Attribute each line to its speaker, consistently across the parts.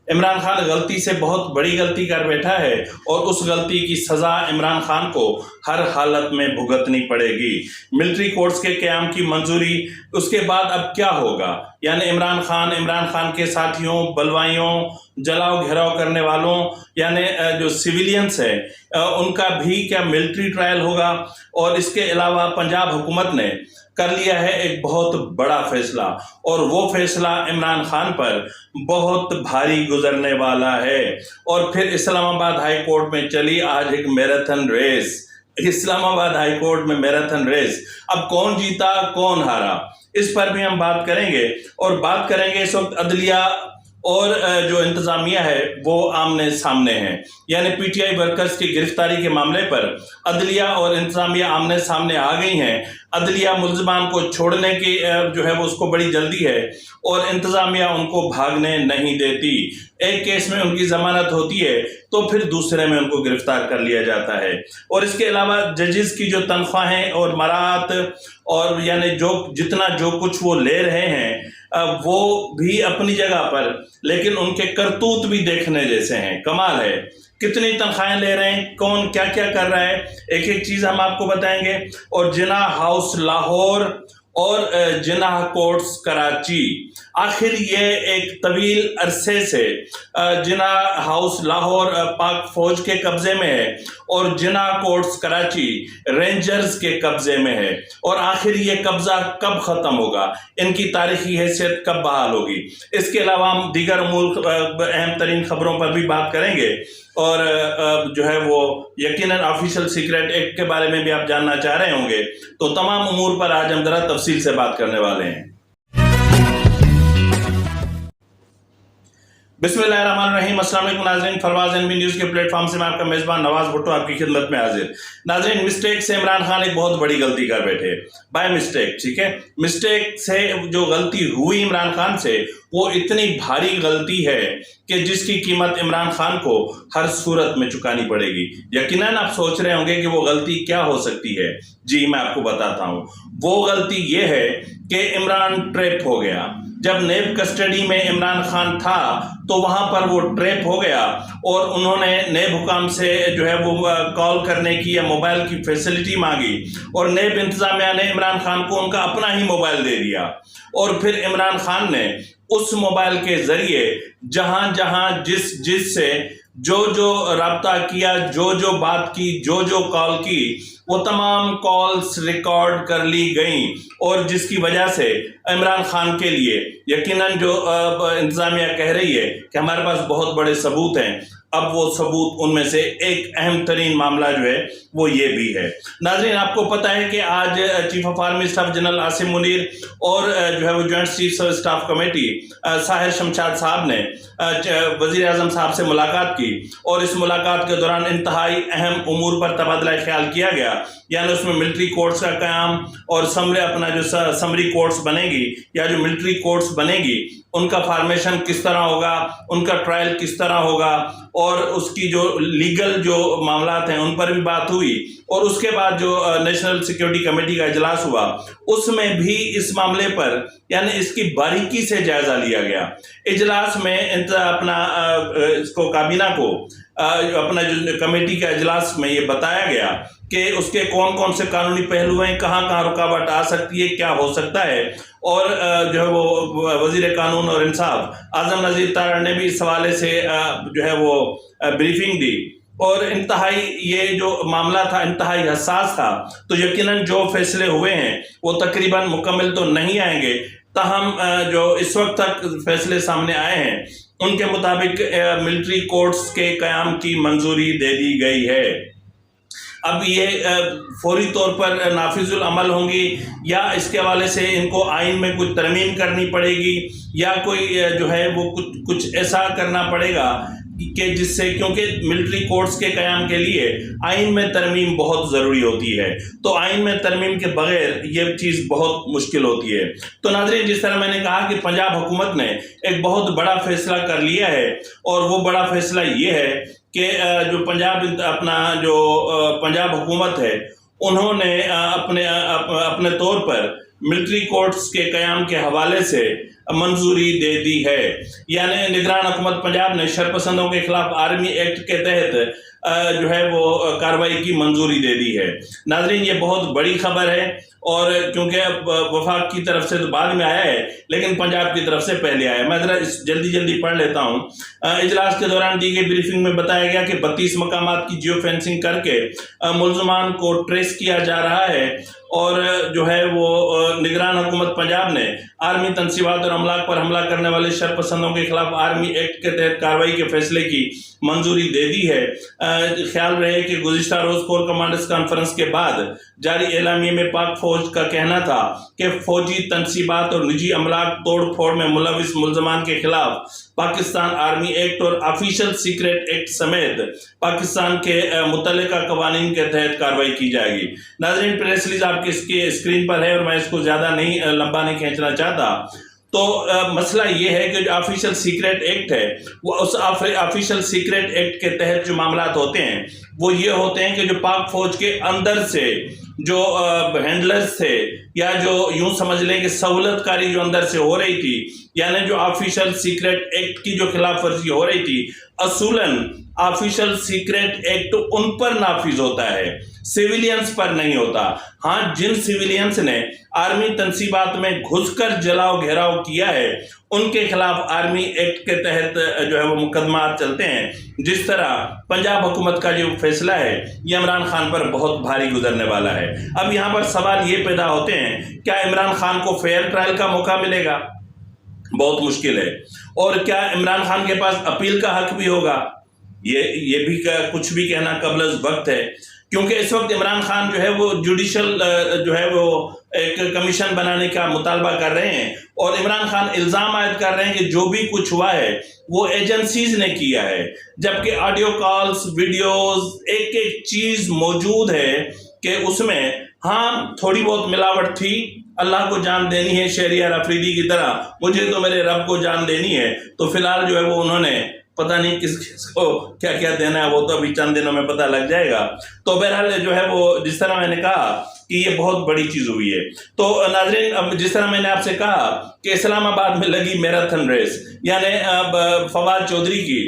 Speaker 1: عمران خان غلطی سے بہت بڑی غلطی کر بیٹھا ہے اور اس غلطی کی سزا عمران خان کو ہر حالت میں بھگتنی پڑے گی۔ ملٹری کورٹس کے قیام کی منظوری، اس کے بعد اب کیا ہوگا؟ یعنی عمران خان کے ساتھیوں، بلوائیوں، جلاؤ گھیراؤ کرنے والوں، یعنی جو سیویلینز ہیں ان کا بھی کیا ملٹری ٹرائل ہوگا؟ اور اس کے علاوہ پنجاب حکومت نے کر لیا ہے ایک بہت بڑا فیصلہ، اور وہ فیصلہ عمران خان پر بہت بھاری گزرنے والا ہے۔ اور پھر اسلام آباد ہائی کورٹ میں چلی آج ایک میراتھن ریس، اسلام آباد ہائی کورٹ میں میراتھن ریس۔ اب کون جیتا کون ہارا، اس پر بھی ہم بات کریں گے، اور بات کریں گے اس وقت عدلیہ اور جو انتظامیہ ہے وہ آمنے سامنے ہیں، یعنی پی ٹی آئی ورکرز کی گرفتاری کے معاملے پر عدلیہ اور انتظامیہ آمنے سامنے آ گئی ہیں۔ عدلیہ ملزمان کو چھوڑنے کی جو ہے وہ اس کو بڑی جلدی ہے، اور انتظامیہ ان کو بھاگنے نہیں دیتی۔ ایک کیس میں ان کی ضمانت ہوتی ہے تو پھر دوسرے میں ان کو گرفتار کر لیا جاتا ہے۔ اور اس کے علاوہ ججز کی جو تنخواہیں اور مراعات اور یعنی جو کچھ وہ لے رہے ہیں وہ بھی اپنی جگہ پر، لیکن ان کے کرتوت بھی دیکھنے جیسے ہیں۔ کمال ہے، کتنی تنخواہیں لے رہے ہیں، کون کیا کیا کر رہا ہے، ایک ایک چیز ہم آپ کو بتائیں گے۔ اور جناح ہاؤس لاہور اور جناح کورٹس کراچی، آخر یہ ایک طویل عرصے سے جناح ہاؤس لاہور پاک فوج کے قبضے میں ہے اور جناح کورٹس کراچی رینجرز کے قبضے میں ہے، اور آخر یہ قبضہ کب ختم ہوگا، ان کی تاریخی حیثیت کب بحال ہوگی۔ اس کے علاوہ ہم دیگر امور اہم ترین خبروں پر بھی بات کریں گے، اور جو ہے وہ یقیناً آفیشل سیکرٹ ایکٹ کے بارے میں بھی آپ جاننا چاہ رہے ہوں گے، تو تمام امور پر آج ہم ذرا تفصیل سے بات کرنے والے ہیں۔ بسم اللہ الرحمن الرحیم، السلام علیکم ناظرین، فرواز این بی نیوز کے پلیٹ فارم سے میں آپ کا میزبان نواز بھٹو آپ کی خدمت میں حاضر۔ ناظرین، مسٹیک سے عمران خان ایک بہت بڑی غلطی کر بیٹھے، بائی مسٹیک، ٹھیک ہے۔ مسٹیک سے جو غلطی ہوئی عمران خان سے، وہ اتنی بھاری غلطی ہے کہ جس کی قیمت عمران خان کو ہر صورت میں چکانی پڑے گی۔ یقیناً آپ سوچ رہے ہوں گے کہ وہ غلطی کیا ہو سکتی ہے۔ جی میں آپ کو بتاتا ہوں، وہ غلطی یہ ہے کہ عمران ٹریپ ہو گیا۔ جب نیب کسٹڈی میں عمران خان تھا تو وہاں پر وہ ٹریپ ہو گیا، اور انہوں نے نیب حکام سے جو ہے وہ کال کرنے کی یا موبائل کی فیسلٹی مانگی، اور نیب انتظامیہ نے عمران خان کو ان کا اپنا ہی موبائل دے دیا، اور پھر عمران خان نے اس موبائل کے ذریعے جہاں جس سے جو رابطہ کیا، جو بات کی، جو کال کی، وہ تمام کالز ریکارڈ کر لی گئیں، اور جس کی وجہ سے عمران خان کے لیے یقیناً جو انتظامیہ کہہ رہی ہے کہ ہمارے پاس بہت بڑے ثبوت ہیں، اب وہ ثبوت ان میں سے ایک اہم ترین معاملہ جو ہے وہ یہ بھی ہے۔ ناظرین، آپ کو پتہ ہے کہ آج chief of army staff general Asim Munir اور جو ہے وہ joint chief of staff committee Sahir Shamshad صاحب نے وزیر اعظم صاحب سے ملاقات کی، اور اس ملاقات کے دوران انتہائی اہم امور پر تبادلہ خیال کیا گیا، یعنی اس میں ملٹری کورٹس کا قیام اور اپنا جو سمری کورٹس بنے گی یا جو ملٹری کورٹس بنے گی ان کا فارمیشن کس طرح ہوگا، ان کا ٹرائل کس طرح ہوگا، اور اس کی جو لیگل جو معاملات ہیں ان پر بھی بات ہوئی۔ اور اس کے بعد جو نیشنل سیکیورٹی کمیٹی کا اجلاس ہوا، اس میں بھی اس معاملے پر یعنی اس کی باریکی سے جائزہ لیا گیا۔ اجلاس میں اس کو کابینہ کو اپنا جو کمیٹی کا اجلاس میں یہ بتایا گیا کہ اس کے کون سے قانونی پہلو ہیں، کہاں رکاوٹ آ سکتی ہے، کیا ہو سکتا ہے، اور جو ہے وہ وزیر قانون اور انصاف اعظم نذیر تارڑ نے بھی اس حوالے سے جو ہے وہ بریفنگ دی، اور انتہائی یہ جو معاملہ تھا انتہائی حساس تھا، تو یقیناً جو فیصلے ہوئے ہیں وہ تقریباً مکمل تو نہیں آئیں گے، تاہم جو اس وقت تک فیصلے سامنے آئے ہیں ان کے مطابق ملٹری کورٹس کے قیام کی منظوری دے دی گئی ہے۔ اب یہ فوری طور پر نافذ العمل ہوں گی، یا اس کے حوالے سے ان کو آئین میں کچھ ترمیم کرنی پڑے گی، یا کوئی جو ہے وہ کچھ ایسا کرنا پڑے گا کہ جس سے، کیونکہ ملٹری کورٹس کے قیام کے لیے آئین میں ترمیم بہت ضروری ہوتی ہے، تو آئین میں ترمیم کے بغیر یہ چیز بہت مشکل ہوتی ہے۔ تو ناظرین، جس طرح میں نے کہا کہ پنجاب حکومت نے ایک بہت بڑا فیصلہ کر لیا ہے، اور وہ بڑا فیصلہ یہ ہے کہ جو پنجاب حکومت ہے انہوں نے اپنے طور پر ملٹری کورٹس کے قیام کے حوالے سے منظوری دے دی ہے. یعنی نگران حکومت پنجاب نے شرپسندوں کے خلاف آرمی ایکٹ کے تحت جو ہے وہ کارروائی کی منظوری دے دی ہے. ناظرین یہ بہت بڑی خبر ہے، اور کیونکہ وفاق کی طرف سے تو بعد میں آیا ہے لیکن پنجاب کی طرف سے پہلے آیا ہے. میں ذرا جلدی پڑھ لیتا ہوں. اجلاس کے دوران دی گئی بریفنگ میں بتایا گیا کہ 32 مقامات کی جیو فینسنگ کر کے ملزمان کو ٹریس کیا جا رہا ہے، اور جو ہے وہ نگران حکومت پنجاب نے آرمی تنصیبات اور املاک پر حملہ کرنے والے شرپسندوں کے خلاف آرمی ایکٹ کے تحت کارروائی کے فیصلے کی منظوری دے دی ہے. خیال رہے کہ گزشتہ روز کور کمانڈرز کانفرنس کے بعد جاری اعلامیے میں پاک فوج کا کہنا تھا کہ فوجی تنصیبات اور نجی املاک توڑ پھوڑ میں ملوث ملزمان کے خلاف پاکستان آرمی ایکٹ اور آفیشل سیکریٹ ایکٹ سمیت پاکستان کے متعلقہ قوانین کے تحت کارروائی کی جائے گی. ناظرین پریس ریلیز آپ کی اس کی اسکرین پر ہے، اور میں اس کو زیادہ نہیں لمبا نہیں کھینچنا چاہتا. تو مسئلہ یہ ہے کہ جو آفیشل سیکریٹ ایکٹ ہے، وہ اس آفیشل سیکریٹ ایکٹ کے تحت جو معاملات ہوتے ہیں وہ یہ ہوتے ہیں کہ جو پاک فوج کے اندر سے جو ہینڈلرز تھے، یا جو یوں سمجھ لیں کہ سہولت کاری جو اندر سے ہو رہی تھی، یعنی جو آفیشل سیکریٹ ایکٹ کی جو خلاف ورزی ہو رہی تھی، اصولاً آفیشل سیکریٹ ایکٹ ان پر نافذ ہوتا ہے، سیویلینز پر نہیں ہوتا. ہاں جن سیویلینز نے آرمی تنصیبات میں گھس کر جلاؤ گھیراؤ کیا ہے ان کے خلاف آرمی ایکٹ کے تحت جو ہے وہ مقدمات چلتے ہیں. جس طرح پنجاب حکومت کا جو فیصلہ ہے یہ عمران خان پر بہت بھاری گزرنے والا ہے. اب یہاں پر سوال یہ پیدا ہوتے ہیں، کیا عمران خان کو فیئر ٹرائل کا موقع ملے گا؟ بہت مشکل ہے. اور کیا عمران خان کے پاس اپیل کا حق بھی ہوگا؟ یہ بھی کچھ بھی کہنا قبل از وقت ہے، کیونکہ اس وقت عمران خان جو ہے وہ جوڈیشل جو ہے وہ ایک کمیشن بنانے کا مطالبہ کر رہے ہیں، اور عمران خان الزام عائد کر رہے ہیں کہ جو بھی کچھ ہوا ہے وہ ایجنسیز نے کیا ہے، جبکہ آڈیو کالز، ویڈیوز، ایک ایک چیز موجود ہے کہ اس میں ہاں تھوڑی بہت ملاوٹ تھی. اللہ کو جان دینی ہے شہریار افریدی کی طرح، مجھے تو میرے رب کو جان دینی ہے. تو فی الحال جو ہے وہ انہوں نے پتہ نہیں کس کو کیا کیا دینا ہے، وہ تو ابھی چند دنوں میں پتہ لگ جائے گا. تو بہرحال جو ہے وہ جس طرح میں نے کہا کہ یہ بہت بڑی چیز ہوئی ہے. تو ناظرین اب جس طرح میں نے آپ سے کہا کہ اسلام آباد میں لگی میراتھن ریس، یعنی فواد چودھری کی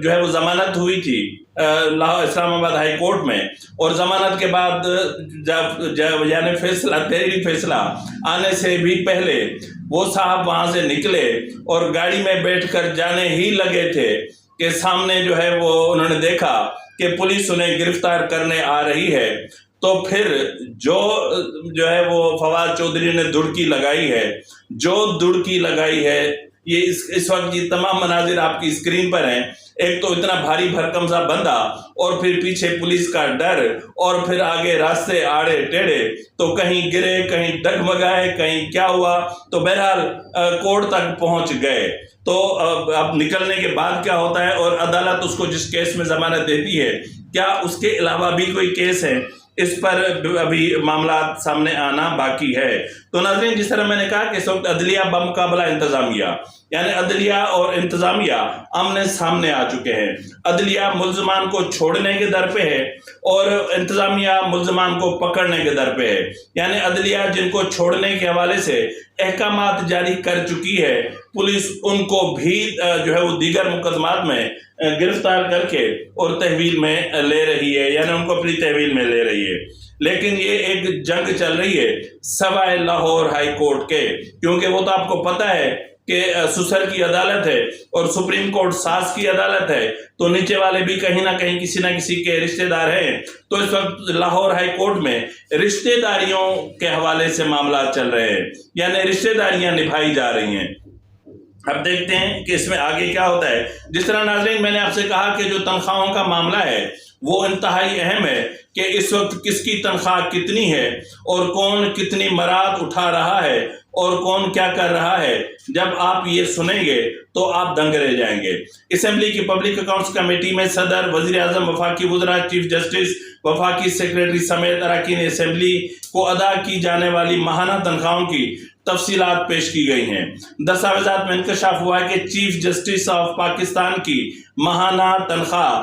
Speaker 1: جو ہے وہ ضمانت ہوئی تھی اسلام آباد ہائی کورٹ میں، اور ضمانت کے بعد جب یعنی تحریری فیصلہ آنے سے بھی پہلے وہ صاحب وہاں سے نکلے اور گاڑی میں بیٹھ کر جانے ہی لگے تھے کہ سامنے جو ہے وہ انہوں نے دیکھا کہ پولیس انہیں گرفتار کرنے آ رہی ہے. تو پھر جو ہے وہ فواد چودھری نے دڑکی لگائی ہے. یہ اس وقت یہ تمام مناظر آپ کی اسکرین پر ہیں. ایک تو اتنا بھاری بھرکم سا بندہ، اور پھر پیچھے پولیس کا ڈر، اور پھر آگے راستے آڑے ٹیڑے، تو کہیں گرے، کہیں ڈگمگائے، کہیں کیا ہوا. تو بہرحال کورٹ تک پہنچ گئے. تو اب نکلنے کے بعد کیا ہوتا ہے، اور عدالت اس کو جس کیس میں ضمانت دیتی ہے، کیا اس کے علاوہ بھی کوئی کیس ہے، اس پر ابھی معاملات سامنے آنا باقی ہے. تو ناظرین جس طرح میں نے کہا کہ اس وقت عدلیہ بمقابلہ انتظامیہ، یعنی عدلیہ اور انتظامیہ آمنے سامنے آ چکے ہیں. عدلیہ ملزمان کو چھوڑنے کے در پہ ہے، اور انتظامیہ ملزمان کو پکڑنے کے در پہ ہے. یعنی عدلیہ جن کو چھوڑنے کے حوالے سے احکامات جاری کر چکی ہے، پولیس ان کو بھی جو ہے وہ دیگر مقدمات میں گرفتار کر کے اور تحویل میں لے رہی ہے، یعنی ان کو اپنی تحویل میں لے رہی ہے. لیکن یہ ایک جنگ چل رہی ہے سوائے لاہور ہائی کورٹ کے، کیونکہ وہ تو آپ کو پتہ ہے کہ سسر کی عدالت ہے اور سپریم کورٹ ساس کی عدالت ہے، تو نیچے والے بھی کہیں نہ کہیں کسی نہ کسی کے رشتہ دار ہیں. تو اس وقت لاہور ہائی کورٹ میں رشتہ داریوں کے حوالے سے معاملات چل رہے ہیں، یعنی رشتہ داریاں نبھائی جا رہی ہیں. اب دیکھتے ہیں کہ اس میں آگے کیا ہوتا ہے. جس طرح ناظرین میں نے آپ سے کہا کہ جو تنخواہوں کا معاملہ ہے وہ انتہائی اہم ہے کہ اس وقت کس کی تنخواہ کتنی ہے، اور کون کتنی مراد اٹھا رہا ہے، اور کون کیا کر رہا ہے. جب آپ یہ سنیں گے تو آپ دنگ رہ جائیں گے. اسمبلی کی پبلک اکاؤنٹس کمیٹی میں صدر، وزیر اعظم، وفاقی وزراء، چیف جسٹس، وفاقی سیکریٹری سمیت اراکین اسمبلی کو ادا کی جانے والی ماہانہ تنخواہوں کی تفصیلات پیش کی گئی ہیں. دستاویزات میں انکشاف ہوا ہے کہ چیف جسٹس آف پاکستان کی ماہانہ تنخواہ